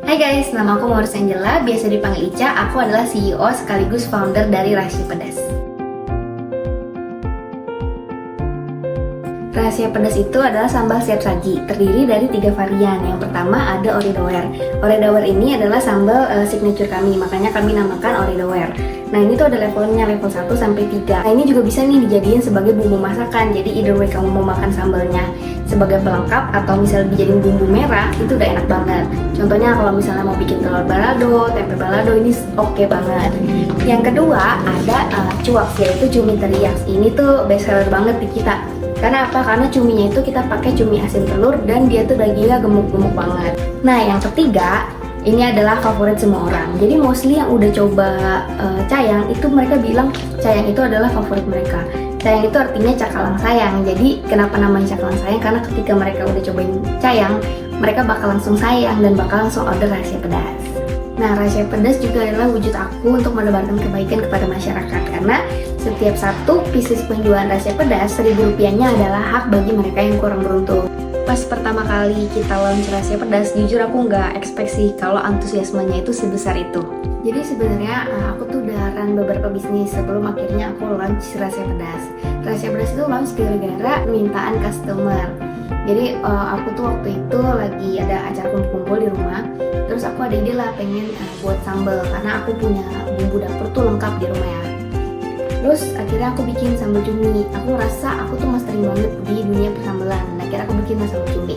Hai guys, nama aku Maurus Angela, biasa dipanggil Ica. Aku adalah CEO sekaligus founder dari Rahasia Pedas. Rahasia Pedas itu adalah sambal siap saji, terdiri dari 3 varian. Yang pertama ada Oridower. Oridower ini adalah sambal signature kami, makanya kami namakan Oridower. Nah ini tuh ada levelnya, level 1 sampai 3. Nah ini juga bisa nih dijadiin sebagai bumbu masakan. Jadi either way kamu mau makan sambalnya sebagai pelengkap atau misalnya dijadiin bumbu merah, itu udah enak banget. Contohnya kalau misalnya mau bikin telur balado, tempe balado, ini oke banget. Yang kedua ada cuak, yaitu cumi teriak. Ini tuh best seller banget di kita. Karena apa? Karena cuminya itu kita pakai cumi asin telur dan dia tuh dagingnya gemuk-gemuk banget. Nah yang ketiga ini adalah favorit semua orang. Jadi mostly yang udah coba cayang itu mereka bilang cayang itu adalah favorit mereka. Cayang itu artinya cakalang sayang. Jadi kenapa namanya cakalang sayang? Karena ketika mereka udah cobain cayang, mereka bakal langsung sayang dan bakal langsung order Rahasia Pedas. Nah, Rahasia Pedas juga adalah wujud aku untuk menebarkan kebaikan kepada masyarakat. Karena setiap satu pieces penjualan Rahasia Pedas, Rp1.000-nya adalah hak bagi mereka yang kurang beruntung. Pas pertama kali kita launch Rahasia Pedas, jujur aku nggak expect sih kalau antusiasmenya itu sebesar itu. Jadi sebenarnya aku tuh udah run beberapa bisnis sebelum akhirnya aku launch Rahasia Pedas. Rahasia Pedas itu launch gara-gara permintaan customer. Jadi aku tuh waktu itu lagi ada acara kumpul-kumpul di rumah. Terus aku ada ide lah pengen buat sambal karena aku punya bumbu dapur tuh lengkap di rumah ya. Terus akhirnya aku bikin sambal cumi. Aku ngerasa aku tuh mastering banget di dunia persambalan. Nah, akhirnya aku bikin sambal cumi.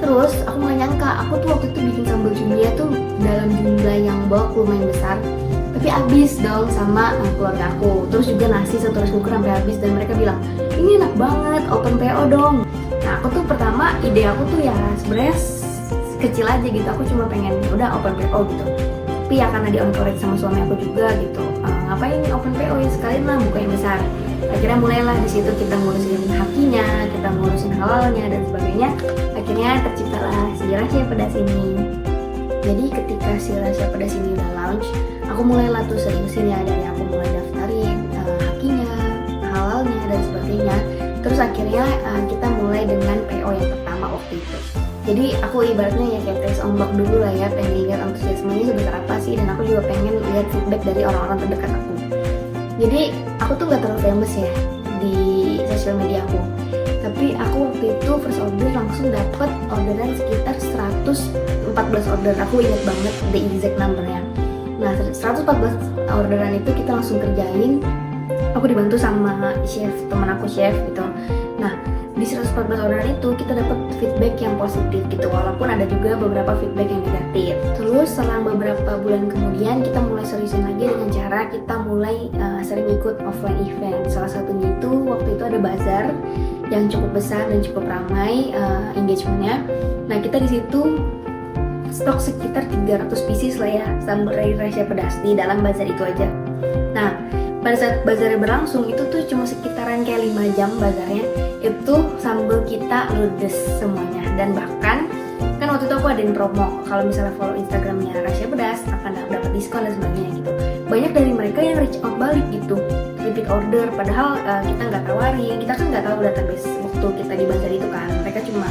Terus aku nggak nyangka aku tuh waktu itu bikin sambal cuminya tuh dalam jumlah yang bulk lumayan besar. Tapi habis dong sama keluarga aku. Terus juga nasi satu rice cooker sampai habis dan mereka bilang ini enak banget, open PO dong. Nah aku tuh pertama ide aku tuh ya sebenarnya kecil aja gitu. Aku cuma pengen udah open PO gitu. Tapi ya karena di encourage sama suami aku juga gitu, ngapain open PO ya sekalian lah buka yang besar. Akhirnya mulailah di situ kita ngurusin hakinya, kita ngurusin halalnya dan sebagainya. Akhirnya terciptalah si Rahasia Pedas ini. Jadi ketika si Rahasia Pedas ini udah launch, aku mulailah tuh seriusin ya, dari aku mulai daftarin hakinya, halalnya dan sebagainya. Terus akhirnya kita mulai dengan PO yang pertama waktu itu. Jadi aku ibaratnya ya kayak tes ombak dulu lah ya, pengen lihat antusiasmenya sebesar apa sih, dan aku juga pengen lihat feedback dari orang-orang terdekat aku. Jadi aku tuh gak terlalu famous ya di sosial media aku, tapi aku waktu itu first order langsung dapet orderan sekitar 114 order. Aku inget banget the exact numbernya. Nah 114 orderan itu kita langsung kerjain. Aku dibantu sama chef, teman aku chef gitu. Nah di 114 orderan itu kita dapat feedback yang positif gitu, walaupun ada juga beberapa feedback yang negatif. Terus setelah beberapa bulan kemudian kita mulai seriusin lagi dengan cara kita mulai sering ikut offline event. Salah satunya itu waktu itu ada bazar yang cukup besar dan cukup ramai engagementnya. Nah kita di situ stok sekitar 300 pieces lah ya sambal Rahasia Pedas di dalam bazar itu aja. Nah pada saat bazarnya berlangsung itu tuh cuma sekitaran kayak 5 jam bazarnya, itu sambal kita ludes semuanya. Dan bahkan kan waktu itu aku adain promo kalau misalnya follow Instagramnya Rahasia Pedas akan dapat diskon dan sebagainya gitu. Banyak dari mereka yang reach out balik gitu, repeat order, padahal kita nggak tawarin, kita kan nggak tahu database waktu kita di bazar itu kan. Mereka cuma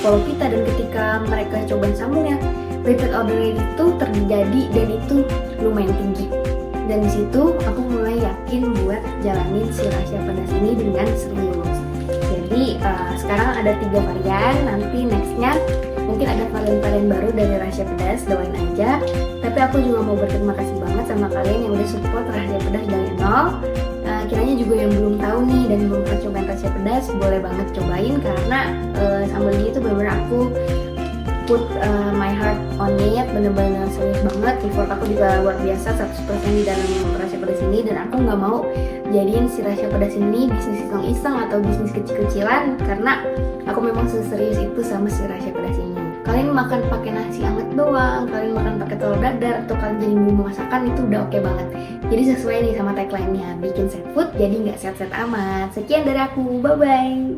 follow kita, dan ketika mereka cobain sambalnya, repeat order itu terjadi dan itu lumayan tinggi. Dan di situ aku mulai yakin buat jalanin si Rahasia Pedas ini dengan serius. Jadi sekarang ada 3 varian, nanti nextnya mungkin ada varian-varian baru dari Rahasia Pedas, doain aja. Tapi aku juga mau berterima kasih banget sama kalian yang udah support Rahasia Pedas dari nol. Kiranya juga yang belum tahu nih dan belum pernah cobain Rahasia Pedas, boleh banget cobain karena sambalnya itu benar-benar aku put my heart on it, bener-bener serius banget. Effort aku juga luar biasa 100% di dalam Rahasia Pedas ini, dan aku nggak mau jadiin si Rahasia Pedas ini bisnis iseng-iseng atau bisnis kecil-kecilan, karena aku memang serius itu sama si Rahasia Pedas ini. Kalian makan pakai nasi anget doang, kalian makan pakai telur dadar, atau kalian jadi bumbu masakan, itu udah oke banget. Jadi sesuai nih sama tagline-nya, bikin set food jadi nggak set-set amat. Sekian dari aku, bye-bye.